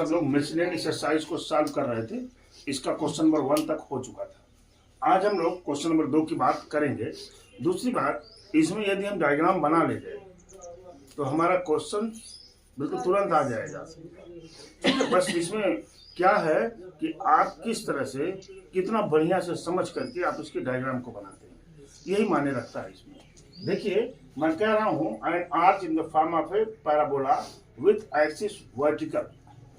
सब लोग miscellaneous exercise को सॉल्व कर रहे थे। इसका क्वेश्चन नंबर 1 तक हो चुका था। आज हम लोग क्वेश्चन नंबर 2 की बात करेंगे। दूसरी बात, इसमें यदि हम डायग्राम बना लेते तो हमारा क्वेश्चन बिल्कुल तुरंत आ जाएगा। ठीक है, बस इसमें क्या है कि आप किस तरह से कितना बढ़िया से समझ करके आप इसके डायग्राम को बनाते हैं, यही मायने रखता है इसमें। देखिए, मैं कह रहा हूं N arch in the form of A parabola with axis vertical.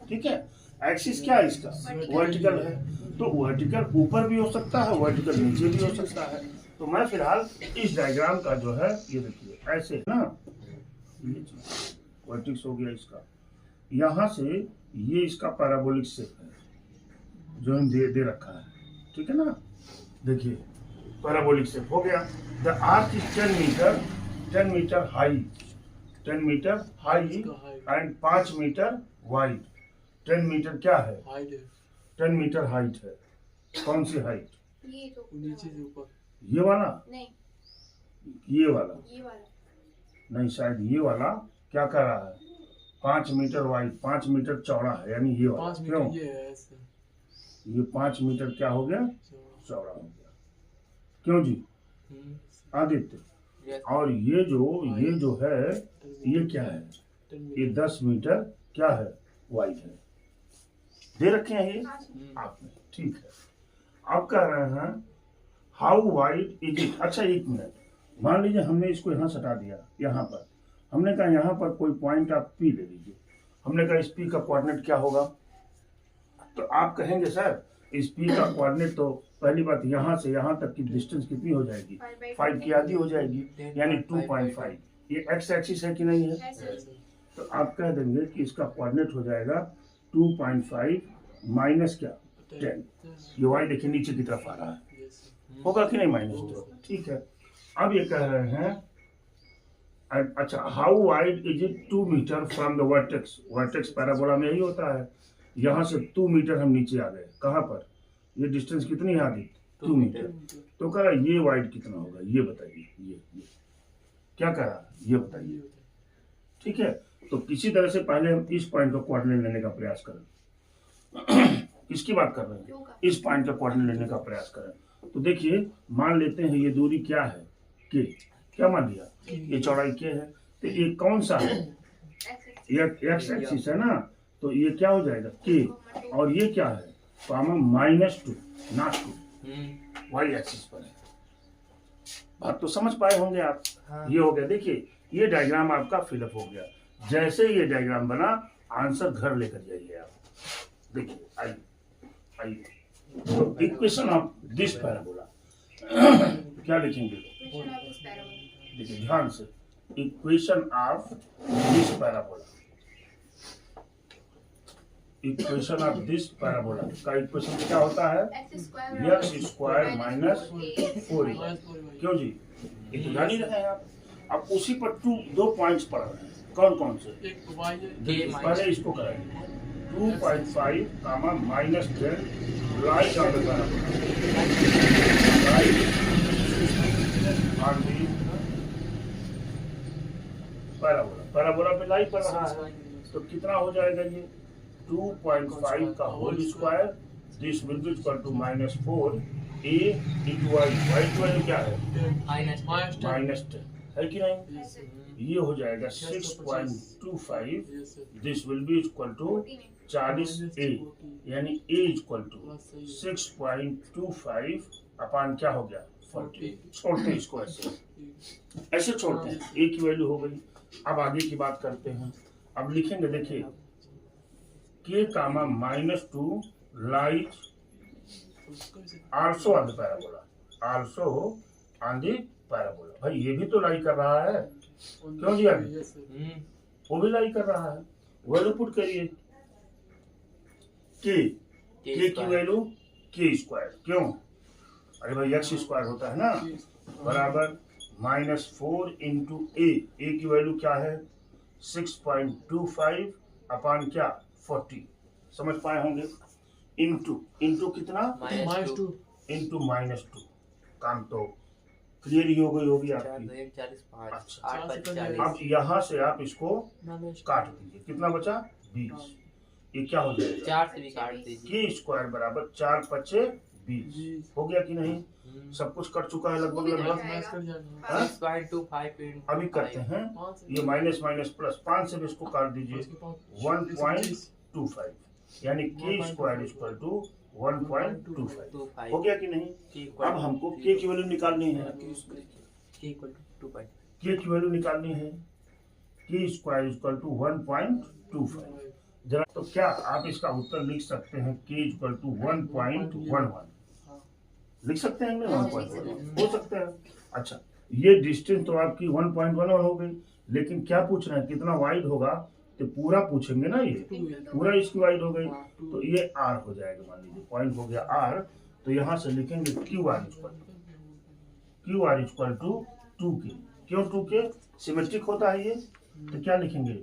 ठीक है, एक्सिस क्या है इसका? वर्टिकल है। तो वर्टिकल ऊपर भी हो सकता है, वर्टिकल नीचे भी हो सकता है। तो मैं फिलहाल इस डायग्राम का जो है ये देखिए ऐसे है ना, ये वर्टिक्स हो गया इसका, यहाँ से ये इसका पैराबोलिक शेप है जो हम दे रखा है। ठीक है ना, देखिए पैराबोलिक शेप हो गया। The arch is 10 metre high, 10 metre high and 5 metre wide. 10 metre क्या है? 10 मीटर हाइट है। कौन सी हाइट? ये तो नीचे से ऊपर, ये वाला? नहीं, ये वाला ये वाला नहीं, शायद ये वाला क्या कर रहा है? 5 मीटर वाइड, 5 मीटर चौड़ा है, यानी ये वाला। 5 मीटर क्यों? ये है ऐसे, ये 5 मीटर क्या हो गया? चौड़ा हो गया। क्यों जी आदित्य? और ये जो है ये क्या है? ये 10 मीटर क्या है? वाइड है। दे रखे हैं ये आपने, ठीक है। अब कह रहे हैं हाउ वाइड इज इट। अच्छा एक मिनट, मान लीजिए हमने इसको यहाँ सटा दिया, यहाँ पर हमने कहा यहाँ पर कोई पॉइंट आप पी ले लीजिए। हमने कहा इस पी का कोऑर्डिनेट क्या होगा? तो आप कहेंगे सर इस पी का कोऑर्डिनेट, तो पहली बात यहाँ से यहाँ तक की डिस्टेंस कितनी हो जाएगी? 5 की आधी हो जाएगी, यानी 2.5। ये एक्स एक्सिस है कि नहीं है? तो आप कह देंगे कि इसका कोऑर्डिनेट हो जाएगा 2.5 माइनस क्या? 10। ये वाई देखिए नीचे की तरफ आ रहा है, होगा कि नहीं -10? ठीक है। अब ये कह रहे हैं अच्छा how wide is it 2 metre from the vertex. Vertex parabola में यही होता है। यहाँ से 2 मीटर हम नीचे आ गए, कहाँ पर? ये डिस्टेंस कितनी है आदि? 2 मीटर। तो कह रहा है ये वाइड कितना होगा, ये बताइए। ये क्या कह रहा है, ये बताइए। ठीक है, तो किसी तरह से पहले हम इस पॉइंट का कोऑर्डिनेट लेने का प्रयास करें। किसकी बात कर रहे हैं? इस पॉइंट का कोऑर्डिनेट लेने का प्रयास करें। तो देखिए, मान लेते हैं ये दूरी क्या है? के। क्या मान लिया? ये चौड़ाई के है। तो ये कौन सा है? ये एक्स एक्सिस है ना, तो ये क्या हो जाएगा? के। और ये क्या है? -2 नॉट 2, वाई एक्सिस पर है। बात तो समझ पाए होंगे आप। हाँ। ये हो गया। देखिए ये डायग्राम आपका फिलअप हो गया। जैसे ये डायग्राम बना, आंसर घर लेकर जाइए आप। देखिए आइए तो इक्वेशन ऑफ दिस पैराबोला क्या लिखेंगे? देखिए ध्यान से, equation of this parabola. Equation of this parabola का इक्वेशन क्या होता है? x² - 4a। क्यों जी? ये तो जान ही रहे हैं आप। अब उसी पर 2 पॉइंट्स पढ़ रहे हैं। कौन कौन से? पहले इसको कराएंगे। 2.5, -10 light on the parabola. Parabola पे लाइट पड़ रहा है, तो कितना हो जाएगा ये? 2.5 का whole square, this will be equal to -4 a into y। y की वैल्यू क्या है? -10 है कि नहीं? ये हो जाएगा 6.25, this will be equal to 40 a, यानी a इक्वल टू 6.25 अपान क्या हो गया? 40। छोड़ते हैं इसको, ऐसे छोड़ते हैं। a की वैल्यू हो गई। अब आगे की बात करते हैं। अब लिखेंगे, देखिए k, -2 light also on the parabola. Also on the parabola. भाई ये भी तो लाई कर रहा है, क्यों जी? अभी वो भी लाई कर रहा है। वैल्यू पुट करिए। के की वैल्यू k²। क्यों? अरे भाई x² होता है ना, बराबर -4 इंटू a। a की वैल्यू क्या है? 6.25 अपान क्या? 40। समझ पाए होंगे। इंटू कितना? -2 इंटू -2। काम तो क्लियर ही हो गई होगी आपकी। अच्छा, अब यहाँ से आप इसको काट दीजिए। कितना बचा? 20। ये क्या हो जाएगा, 4 से भी काट दीजिए। के स्क्वायर बराबर 4 पचे 20 हो गया कि नहीं। सब कुछ कर चुका है लगभग लगभग। स्क्वायर टू 5 अभी करते हैं ये माइनस माइनस प्लस, 5 से भी इसको काट दीजिए 1.25 यानी के स्क्वायर इक्वल टू 1.25 हो गया कि नहीं। अब हमको के की वैल्यू निकालनी है, के की वैल्यू निकालनी है, के स्क्वायर इक्वल टू 1.25 जरा। तो क्या आप इसका उत्तर लिख सकते हैं, के इक्वल टू 1.11 लिख सकते हैं, 1.1 हो सकता है। अच्छा, ये डिस्टेंस तो आपकी 1.11 हो गई, लेकिन क्या पूछ रहे हैं कितना वाइड होगा, तो पूरा पूछेंगे ना, ये पूरा इसकी वाइड हो गई तो ये आर हो जाएगा। मान लीजिए पॉइंट हो गया आर, तो यहाँ से लिखेंगे Q R equal to 2k। क्यों 2k, सिमेट्रिक होता है ये, तो क्या लिखेंगे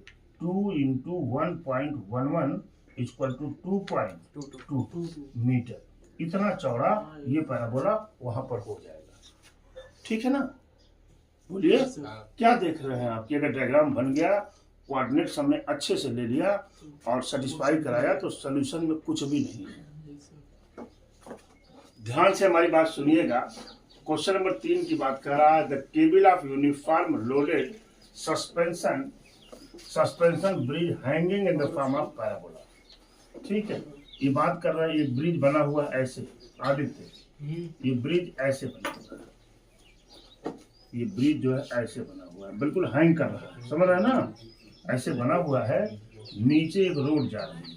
2 इंटू 1.11 इक्वल टू 2.22 मीटर। इतना चौड़ा ये पैराबोला वहां पर हो जाएगा, ठीक है ना। बोलिए क्या देख रहे हैं आप कि अगर डायग्राम बन गया, कोऑर्डिनेट्स हमने अच्छे से ले लिया और सेटिस्फाई कराया, तो सॉल्यूशन में कुछ भी नहीं है। ध्यान से हमारी बात सुनिएगा। क्वेश्चन नंबर 3 की बात कर रहा है, the cable of uniform loaded suspension bridge hanging in the form of parabola. ठीक है, ये बात कर रहा है, ये ब्रिज बना हुआ है ऐसे, आदित्य ये ब्रिज ऐसे बना हुआ है, ये ब्रिज जो है ऐसे बना हुआ है, बिल्कुल हैंग कर रहा है, समझ रहे हैं ना, ऐसे बना हुआ है। नीचे एक रोड जा रही है,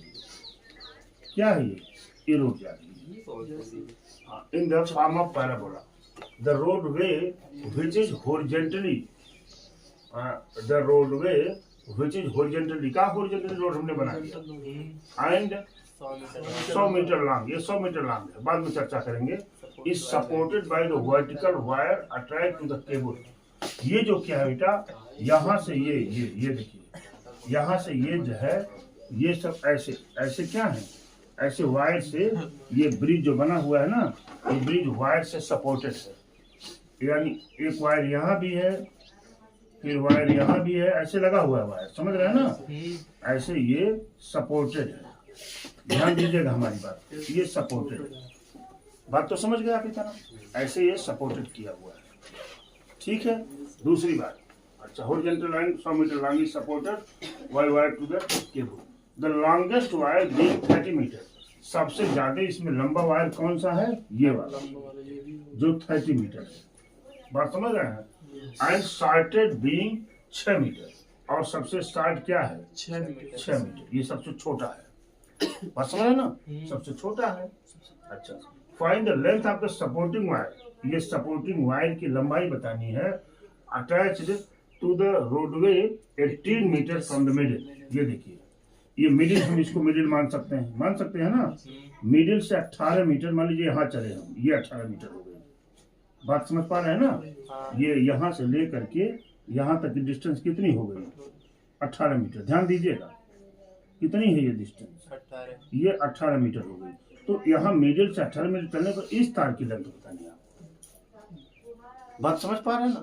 क्या है ये रोड जा रही है in the form of parabola. The roadway which is horizontally, the roadway which is horizontally, का हॉरिजॉन्टली रोड हमने बना दिया, एंड 100 मीटर लॉन्ग, ये 100 मीटर लॉन्ग है, बाद में चर्चा करेंगे। Is supported by the vertical wire attach to the cable. ये जो क्या है बेटा, यहाँ से ये देखिए, यहाँ से ये जो है, ये सब ऐसे ऐसे क्या है, ऐसे वायर से ये ब्रिज जो बना हुआ है ना, ये ब्रिज वायर से सपोर्टेड है। यानी एक वायर यहाँ भी है, फिर वायर यहाँ भी है, ऐसे लगा हुआ है वायर, समझ रहे हैं ना, ऐसे ये सपोर्टेड है। ध्यान दीजिएगा हमारी बात, ये सपोर्टेड है, बात तो समझ गए आप इतना, ऐसे ये सपोर्टेड किया हुआ है, ठीक है। दूसरी बात, अच्छा, horizontal line 100 metre long is supported by wire to the cable. The longest wire being 30 metre, सबसे ज्यादा इसमें लंबा वायर कौन सा है, ये वाला जो 30 मीटर है, बात समझ रहे हैं। एंड शॉर्टेड बीइंग 6 मीटर, और सबसे शॉर्ट क्या है, 6 मीटर, ये सबसे छोटा है, बात समझ रहे ना, सबसे छोटा है। अच्छा, find the length of the supporting wire, ये सपोर्टिंग वायर की लंबाई बतानी है, attached to the roadway 18 metre from the middle. ये देखिए, ये मिडिल, हम इसको मिडिल मान सकते हैं ना, मिडिल से 18 मीटर, मान लीजिए यहाँ चले हम, ये 18 मीटर हो गए, बात समझ पा रहे हैं ना। ये यहाँ से ले करके यहाँ तक की डिस्टेंस कितनी हो गई, 18 मीटर। ध्यान दीजिएगा कितनी है ये डिस्टेंस, ये 18 मीटर हो गई। तो यहाँ मिडिल से 18 मीटर चलने पर इस तार की लेंथ बतानी है, बात समझ पा रहे हैं ना,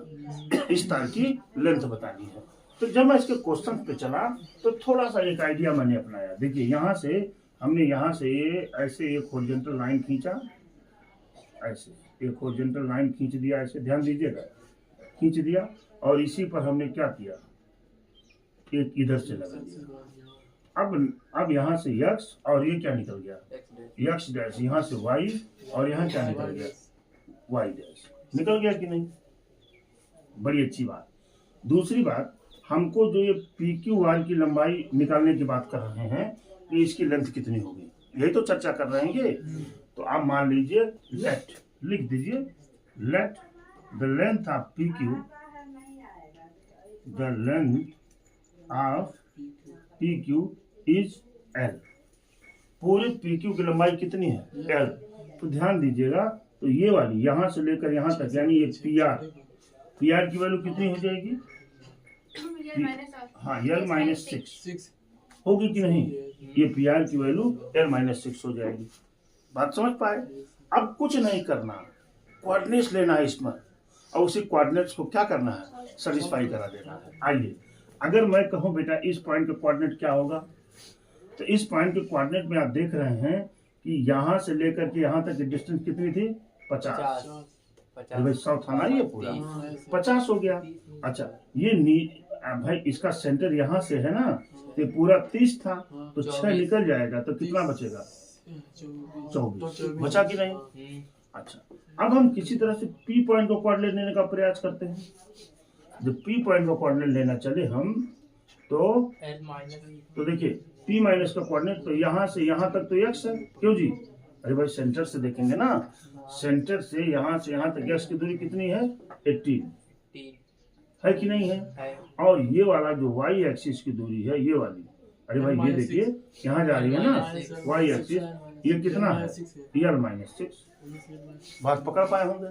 इस तार की लेंथ बतानी है। तो जब मैं इसके क्वेश्चन पे चला, तो थोड़ा सा एक आइडिया मैंने अपनाया। देखिए, यहाँ से हमने यहाँ से ऐसे एक हॉरिजॉन्टल लाइन खींचा, ऐसे एक हॉरिजॉन्टल लाइन खींच दिया, ऐसे ध्यान दीजिएगा, खींच दिया, और इसी पर हमने क्या किया, एक इधर से लगा दिया। अब यहाँ से x, और ये क्या निकल गया, x डैश, यहाँ से y, और यहाँ क्या निकल गया, y डैश निकल गया कि नहीं, बड़ी अच्छी बात। दूसरी बात, हमको जो ये PQR की लंबाई निकालने की बात कर रहे हैं, कि इसकी लेंथ कितनी होगी, यही तो चर्चा कर रहे हैं। तो आप मान लीजिए, लेट लिख दीजिए, let the length of PQ, the length of PQ is L। पूरे PQ की लंबाई कितनी है, L। तो ध्यान दीजिएगा, तो ये वाली यहाँ से लेकर यहाँ तक, यानी ये PR की वैल्यू कितनी हो जाएगी, हाँ, L-6 होगी कि नहीं, ये PR की वैल्यू L-6 हो जाएगी, बात समझ पाए। अब कुछ नहीं करना, कोऑर्डिनेट्स लेना है इसमें, और उसी कोऑर्डिनेट्स को क्या करना है, सेटिस्फाई करा देना है। आइए, अगर मैं कहूँ बेटा इस पॉइंट का कोऑर्डिनेट क्या होगा, तो इस पॉइंट के कोऑर्डिनेट में आप देख रहे हैं कि यहाँ से लेकर के यहाँ तक की डिस्टेंस कितनी थी? 50। भाई 100 था ना ये पूरा, 50 हो गया। अच्छा ये भाई इसका सेंटर यहाँ से है ना, तो पूरा 30 था, तो 6 निकल जाएगा तो कितना बचेगा? 24 बचा कि नहीं? अच्छा अब हम किसी तरह से P पॉइंट को कोऑर्डिनेट लेने का प्रयास करते हैं। जब P पॉइंट को कोऑर्डिनेट लेना चले हम तो देखिए P माइनस का कोऑर्डिनेट तो यहाँ से यहाँ तक तो x है, क्यों जी? अरे भाई सेंटर से देखेंगे ना, सेंटर से यहाँ तक x की दूरी कितनी है? 18 है कि नहीं है? और ये वाला जो y एक्सिस की दूरी है ये वाली, अरे भाई ये देखिए यहाँ जा रही है ना y एक्सिस, ये कितना है? L-6। बात पकड़ पाए होंगे?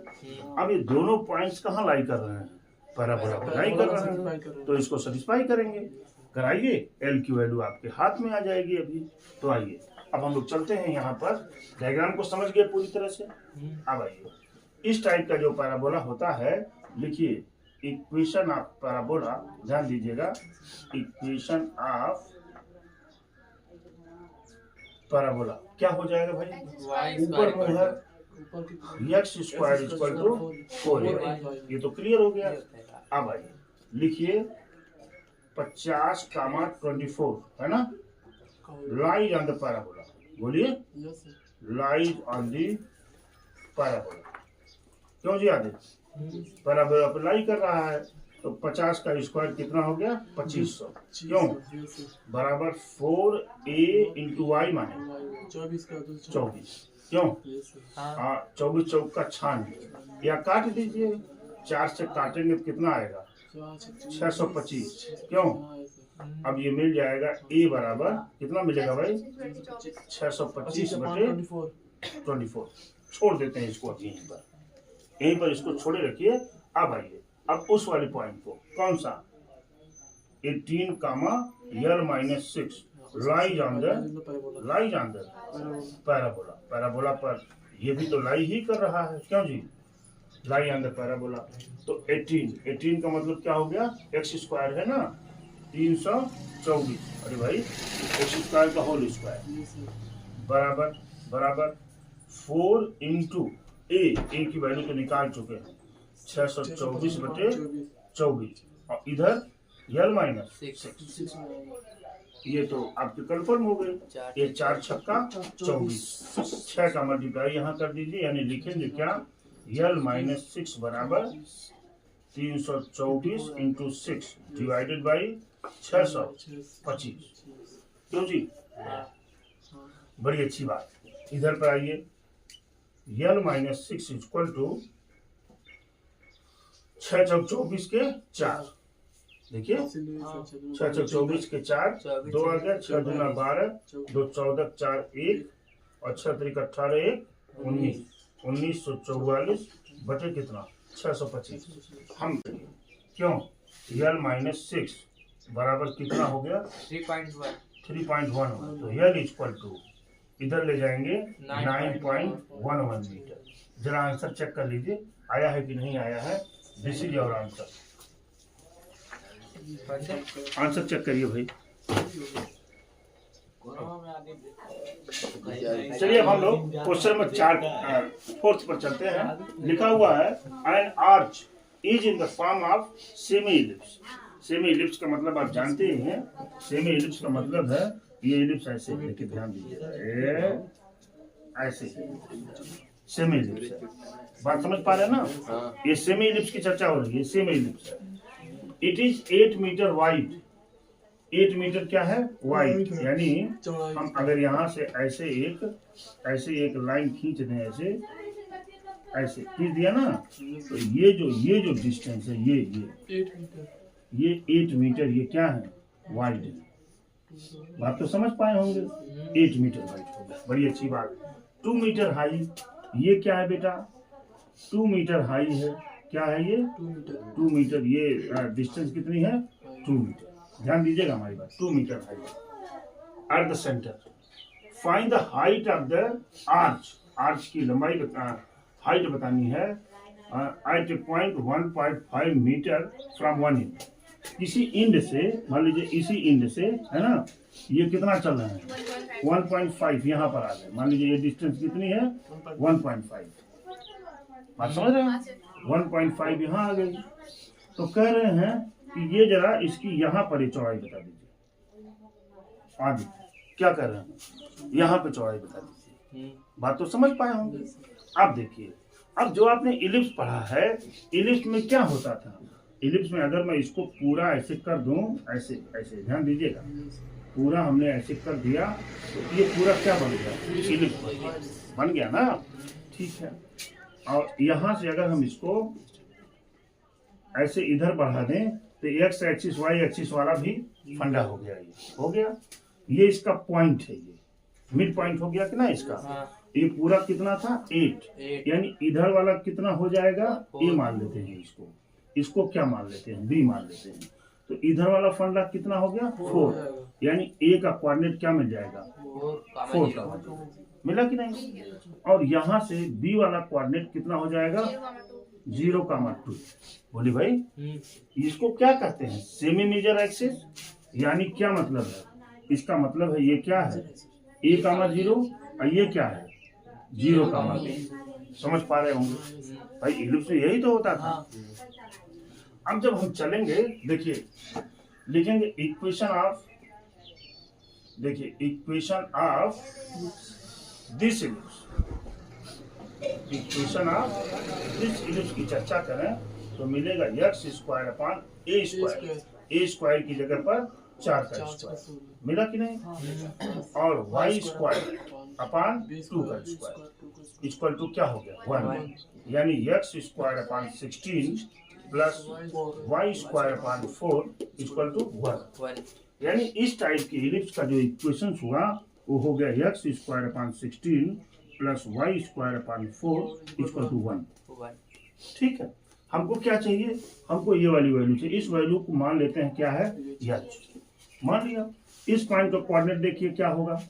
अब ये दोनों पॉइंट्स कहाँ लाई कर रहे हैं? पैराबोला पर लाई कर रहे हैं, तो इसको सेटिस्फाई करेंगे। कराइए, L की वैल्यू आपके हाथ में आ जाएगी अभी। तो आइए अब हम लोग चलते हैं यहाँ पर, डायग्राम को समझ गए पूरी तरह से। अब आइए इस टाइप का जो पैराबोला होता है, लिखिए इक्वेशन ऑफ पैराबोला, ध्यान दीजिएगा, इक्वेशन ऑफ पैराबोला क्या हो जाएगा भाई? ऊपर में है x² = 4, ये तो क्लियर हो गया। अब आइए लिखिए 50, 24 है ना, लाइज ऑन द पैराबोला। बोलिए लाइज ऑन द पैराबोला। क्यों जी आदि? पैराबोला पर लाई कर रहा है, तो 50 का स्क्वायर कितना हो गया? 2500। क्यों? बराबर 4a × y माने 24। क्यों? 24 चौक का 96, या काट दीजिए, 4 से काटेंगे तो कितना आएगा? 625। क्यों? अब ये मिल जाएगा a बराबर कितना मिलेगा भाई? 625/24। छोड़ देते हैं इसको अभी यहीं पर इसको छोड़े रखिए। अब आइए अब उस वाले पॉइंट को, कौन सा? 18, L-6 lies on the parabola. Parabola पर ये भी तो लाई ही कर रहा है, क्यों जी? Lie on the parabola. तो 18 का मतलब क्या हो गया? x² है ना, 324। अरे भाई x² का होल स्क्वायर बराबर 4 × a की वैल्यू तो निकाल चुके हैं, 624/24, और इधर L-6, ये तो आपके कन्फर्म हो गए। ये 4 छक्का 24, 6 का मल्टीप्लाई यहाँ कर दीजिए, यानी लिखेंगे क्या? L-6 बराबर 324 × 6 डिवाइडेड बाई 625। क्यों जी? बड़ी अच्छी बात। इधर पर आइए, L-6 = 6 × 24 के 4। देखिए 6 × 24 के 4, 2 आ गया, 6 × 2 = 12, 2 = 14, 4 1, और 6 × 3 = 18, 1 1944 बटे कितना? 625। हम क्यों? L-6 बराबर कितना हो गया? 3.1 हो गया। तो L = इधर ले जाएंगे 9.11 मीटर। जरा आंसर चेक कर लीजिए, आया है कि नहीं आया है। This is your answer. Answer check करिए भाई। चलिए अब हम लोग क्वेश्चन नंबर 4 पर चलते हैं। लिखा हुआ है N arch is in the form of semi ellipse. Semi ellipse का मतलब आप जानते ही हैं। सेमी इलिप्स का मतलब है ये इलिप्स ऐसे, देखिए ध्यान दीजिए, ऐसे सेमी इलिप्स है। बात समझ पा रहे हैं ना? ये सेमी इलिप्स की चर्चा हो रही है। सेमी इलिप्स है। It is 8 metre wide. 8 metre क्या है? वाइड। यानी हम अगर यहाँ से ऐसे एक लाइन खींच दें, ऐसे खींच दिया ना, तो ये जो डिस्टेंस है ये 8 मीटर, ये क्या है? वाइड है। बात तो समझ पाए होंगे। 8 मीटर वाइड हो गया, बड़ी अच्छी बात। 2 मीटर हाई, ये क्या है बेटा? 2 मीटर हाई है। क्या है ये? 2 मीटर। ये डिस्टेंस कितनी है? 2 मीटर। ध्यान दीजिएगा हमारी बात। 2 metre high at the centre. Find the height of the arch. Arch की लंबाई हाइट बतानी है at a point 1.5 metre from 1 inch. किसी इंड से, मान लीजिए इसी इंड से, है ना, ये कितना चल रहा है 1.5, यहाँ पर आ गए। मान लीजिए ये डिस्टेंस कितनी है 1.5, बात समझ रहे हैं, 1.5 यहाँ आ गई। तो कह रहे हैं कि ये जरा इसकी यहाँ पर ही चौड़ाई बता दीजिए। आगे क्या कर रहे हैं, यहाँ पे चौड़ाई बता दीजिए। बात तो समझ पाए होंगे। अब देखिए, अब जो आपने इलिप्स पढ़ा है, इलिप्स में क्या होता था, इलिप्स में अगर मैं इसको पूरा ऐसे कर दूं, ऐसे ऐसे ध्यान दीजिएगा, पूरा हमने ऐसे कर दिया तो ये पूरा क्या बन गया, इलिप्स बन गया ना, ठीक है। और यहाँ से अगर हम इसको ऐसे इधर बढ़ा दें तो एक्स एक्सिस वाई एक्सिस वाला भी फंडा हो गया, ये हो गया, ये इसका पॉइंट है, ये मिड पॉइंट हो गया कि ना इसका। ये पूरा कितना था 8, यानी इधर वाला कितना हो जाएगा, ए मान लेते हैं इसको, इसको क्या मान लेते हैं, बी मान लेते हैं। तो इधर वाला फंडा कितना हो गया 4, यानी ए का कोऑर्डिनेट क्या मिल जाएगा 4 का मिला कि नहीं। और यहाँ से बी वाला कोऑर्डिनेट कितना हो जाएगा 0,2। बोली भाई, इसको क्या कहते हैं, सेमी मेजर एक्सिस, यानी क्या मतलब है, इसका मतलब है ये क्या है A,0 और ये क्या है 0,2। समझ पा रहे होंगे भाई, इलिप्स में यही तो होता था। अब जब हम चलेंगे, देखिए लिखेंगे इक्वेशन ऑफ, देखिए equation of this ellipse, equation of this ellipse की चर्चा करें तो मिलेगा x² a स्क्वायर की जगह पर 4 का स्क्वायर मिला कि नहीं, और y² अपान 2 का स्क्वायर इक्वल टू क्या हो गया 1, यानी x² plus y² upon 4 equal to 1। यानी इस टाइप की इलिप्स का जो इक्वेशन हुआ वो हो गया x² plus y² upon 4 equal to 1। ठीक है, हमको क्या चाहिए, हमको ये वाली वैल्यू चाहिए। इस वैल्यू को मान लेते हैं क्या है h, मान लिया। इस पॉइंट का कोऑर्डिनेट देखिए क्या होगा,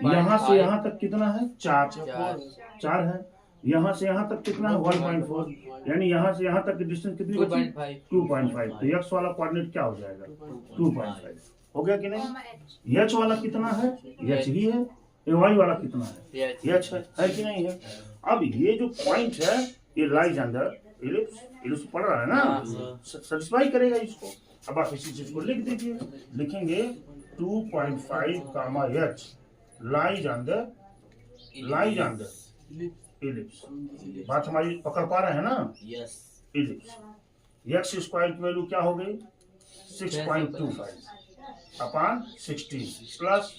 यहाँ से यहाँ तक कितना है 4 है, यहाँ से यहाँ तक कितना है 1.4, यानी यहाँ से यहाँ तक की डिस्टेंस कितनी बची 2.5। तो x वाला कोऑर्डिनेट क्या हो जाएगा 2.5, हो गया कि नहीं। h वाला कितना है h ही है, y वाला कितना है h है कि नहीं है। अब ये जो पॉइंट है ये लाइज अंडर इलिप्स, इलिप्स पढ़ रहा है ना, सेटिस्फाई करेगा इसको। अब आप इसी चीज को लिख दीजिए, लिखेंगे 2.5 h लाइज अंडर इलिप्स। बात हमारी पकड़ पा रहे हैं ना, इलिप्स। x² की वैल्यू क्या हो गई 6.25 अपान 16 प्लस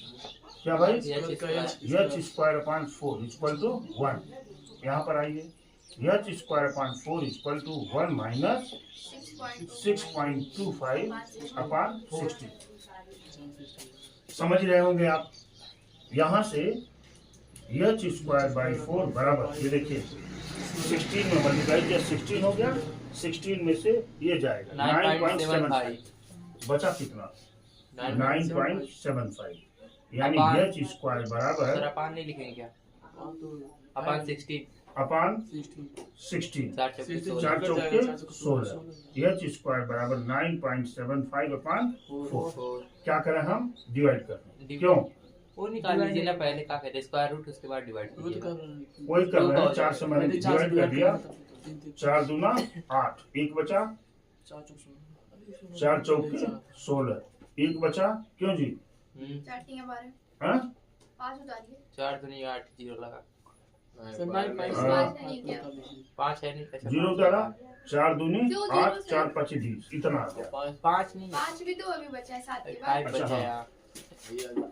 क्या भाई h² अपान 4 इक्वल टू 1। यहाँ पर आइए, h² upon 4 equal to 1 minus 6.25 upon 16। समझ रहे होंगे आप। यहाँ से h²/4 बराबर, ये देखिए 16 में मल्टीप्लाई किया 16 हो गया, 16 में से ये जाएगा 9.75, बचा कितना 9.75, यानी h² बराबर अपान नहीं लिखेंगे क्या, अपान 16 अपान 16 4 चौके 16, h² बराबर 9.75 अपान 4। क्या करें हम, डिवाइड करें, क्यों वो निकाल लीजिए ना, पहले क्या कहते हैं स्क्वायर रूट, उसके बाद डिवाइड कीजिए। वही कर रहे हैं, 4 से मैंने डिवाइड कर दिया, 4 दूना 8, 1 बचा, 4 चौके 16, 1 बचा, क्यों जी 4 दूनी 8 जीरो लगा, 5 है नहीं, 0 डाला, 4 दूनी 8, 4 5 20, इतना आ गया। 5 नहीं, 5 भी तो अभी बचा है, 7 के बाद 5 बचा यार,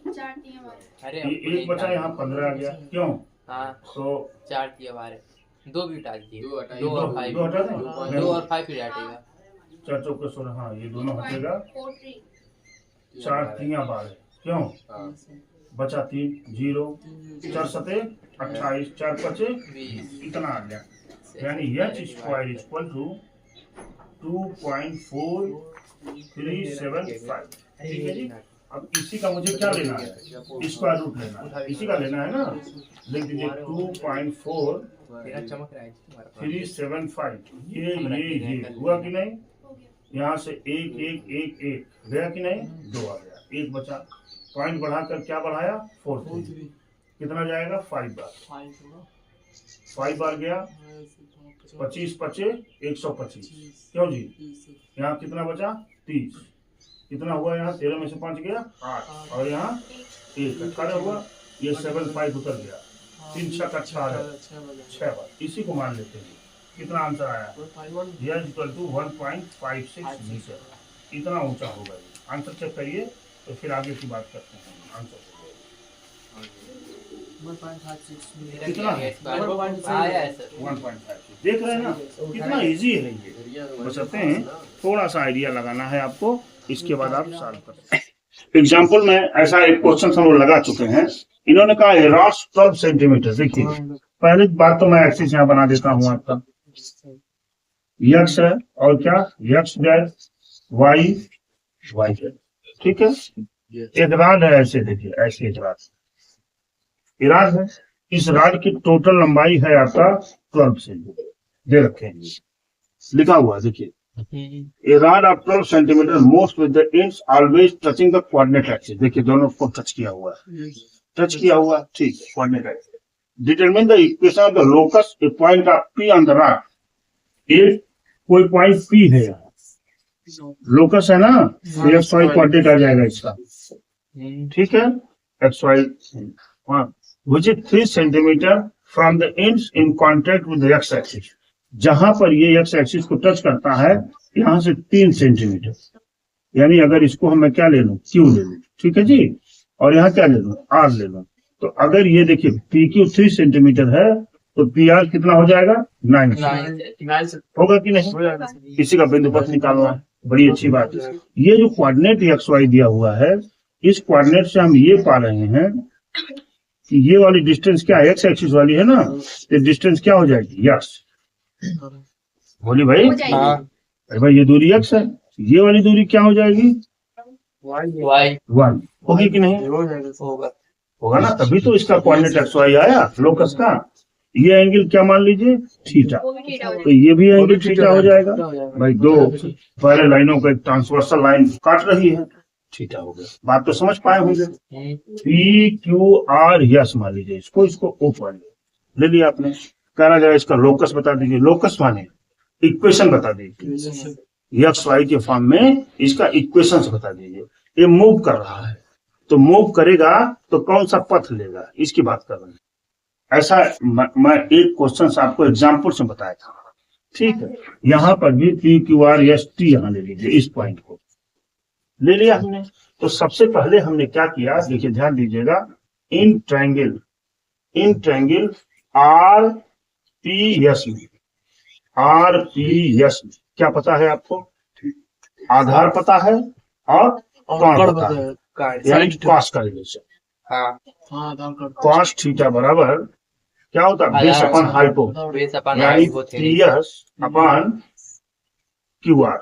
4 थी हमारे। अरे एक बचा, यहाँ 15 आ गया, क्यों, हाँ तो 4 थी हमारे, 2 भी हटा दीजिए, 2 दो और 5, हटा दें, 2 और 5 ही हटेगा, 4 चौके 16, हाँ ये दोनों हटेगा, 4 3 12, क्यों बचा 3 0, 4 7 28, 4 5 20, इतना आ गया। यानी h² इक्वल टू 2.4375। ठीक है जी। अब इसी का मुझे क्या लेना है, स्क्वायर रूट लेना है, इसी का लेना है ना, लिख दीजिए 2.4375। ये हुआ कि नहीं, यहाँ से एक एक एक एक गया कि नहीं, 2 आ गया, एक बचा, पॉइंट बढ़ाकर क्या बढ़ाया 4 3, कितना जाएगा 5 बार, 5 बार गया, 25 पचे 125, क्यों जी, यहाँ कितना बचा 30, कितना हुआ, यहाँ 13 में से 5 गया 8, और यहाँ 1 18 हुआ, ये 7 5 उतर गया, 3 6 18 6 बार, इसी को मान लेते हैं। कितना आंसर आया, यह इक्वल टू 1.56 मीटर, इतना ऊंचा होगा। आंसर चेक करिए तो फिर आगे की बात करते हैं। आंसर कितना है, 1.56, देख रहे हैं ना कितना इजी है ये, बचते हैं थोड़ा सा आइडिया लगाना है आपको, इसके बाद आप सॉल्व कर सकते हैं। एग्जाम्पल में ऐसा एक क्वेश्चन हम लोग लगा चुके हैं, इन्होंने कहा रॉस 12 सेंटीमीटर। देखिए पहली बात तो मैं एक्सिस यहाँ बना देता हूँ, आपका यक्स है और क्या यक्स डैश वाई वाई है, ठीक है। एक राड है, ऐसे देखिए ऐसे एक राड है, इस राड की टोटल लंबाई है आपका 12 सेंटीमीटर, दे रखे हैं लिखा हुआ है, देखिए A rod of 12 centimeter moves with the ends always touching the coordinate axis। देखिए दोनों को टच किया हुआ है, टच किया हुआ, ठीक है, coordinate axis। Determine the equation of the locus a point of P on the rod। एक कोई पॉइंट P है, लोकस है ना, एक्स वाई कोऑर्डिनेट आ जाएगा इसका, ठीक है, x Y, which is 3 centimeter from the ends in contact with the x axis। जहां पर ये एक्स एक्सिस को टच करता है यहाँ से 3 सेंटीमीटर, यानी अगर इसको मैं क्या ले लूं, क्यू ले लूं, ठीक है जी, और यहाँ क्या ले लूं, आर ले लूं, तो अगर ये देखिए पी क्यू 3 सेंटीमीटर है तो पी आर कितना हो जाएगा 9 होगा कि नहीं, इसी का बिंदु पथ निकालना है, बड़ी अच्छी बात है। ये जो कोऑर्डिनेट एक्स वाई दिया हुआ है, इस कोऑर्डिनेट से हम ये पा रहे हैं कि ये वाली डिस्टेंस क्या एक्स एक्सिस वाली है ना, ये डिस्टेंस क्या हो जाएगी यक्स, बोली भाई, अरे भाई ये दूरी x है, ये वाली दूरी क्या हो जाएगी y होगी कि नहीं, होगा ना, तभी तो इसका कोऑर्डिनेट एक्स वाई आया लोकस का। ये एंगल क्या मान लीजिए थीटा, तो ये भी एंगल थीटा हो जाएगा भाई, दो पहले लाइनों को एक ट्रांसवर्सल लाइन काट रही है, थीटा हो गया। बात तो समझ पाए होंगे, पी क्यू आर यस मान लीजिए, इसको ओ पॉइंट ले लिया आपने, कहना जाए इसका लोकस बता दीजिए, लोकस माने इक्वेशन बता दीजिए, एक्स वाई के फॉर्म में इसका इक्वेशन बता दीजिए। ये मूव कर रहा है तो मूव करेगा तो कौन सा पथ लेगा, इसकी बात कर रहे हैं। ऐसा मैं एक क्वेश्चन आपको एग्जाम्पल से बताया था, ठीक है। यहाँ पर भी P Q R S T यहाँ ले लीजिए, इस पॉइंट को ले लिया हमने। तो सबसे पहले हमने क्या किया, देखिए ध्यान दीजिएगा, in triangle R P S में, आर पी एस में क्या पता है आपको, आधार पता है और कोण पता है, यानी कॉस का रिलेशन, कॉस थीटा बराबर क्या होता है बेस अपन हाइपो, यानी P S upon Q R,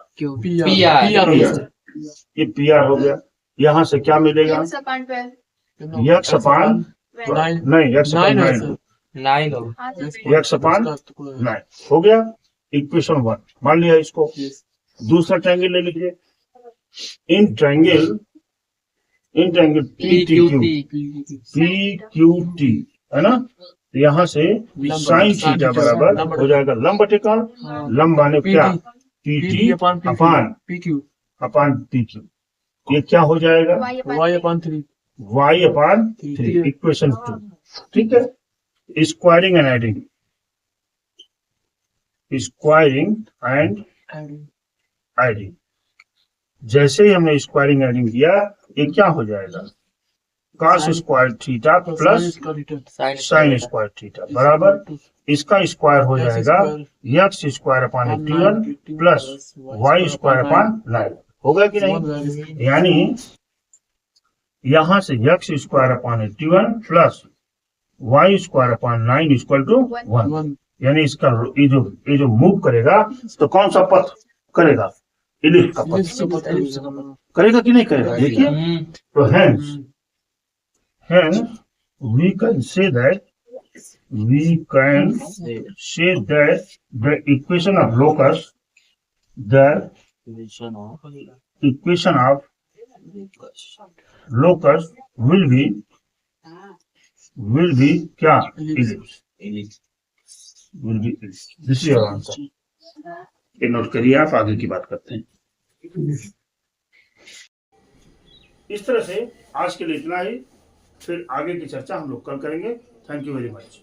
ये पी आर हो गया। यहाँ से क्या मिलेगा, यक्स अपान नहीं, यक्स अपान 9 हो गया, इक्वेशन 1 मान लिया इसको। दूसरा ट्रायंगल ले लीजिए, in triangle P Q T है ना, तो यहाँ से साइन थीटा बराबर हो जाएगा लंब बटे कोण, लंब माने क्या P T upon P Q, ये क्या हो जाएगा y अपान 3, इक्वेशन 2, ठीक है। स्क्वायरिंग एंड एडिंग, जैसे ही हमने स्क्वायरिंग एडिंग किया, ये क्या हो जाएगा cos square theta plus sine square theta बराबर इसका स्क्वायर हो जाएगा x square upon 81 plus y square upon 9, होगा कि नहीं। यानी यहां से x square upon 81 plus y square upon 9 equal to 1, यानी इसका ये जो मूव करेगा तो कौन सा पथ करेगा, इलिप्स का पथ करेगा कि नहीं करेगा, देखिए। तो hence we can say that the equation of locus equation of locus will be क्या ellipse will be ellipse. This is your answer. ये नोट करिए, आप आगे की बात करते हैं। इस तरह से आज के लिए इतना ही, फिर आगे की चर्चा हम लोग कल करेंगे। Thank you very much.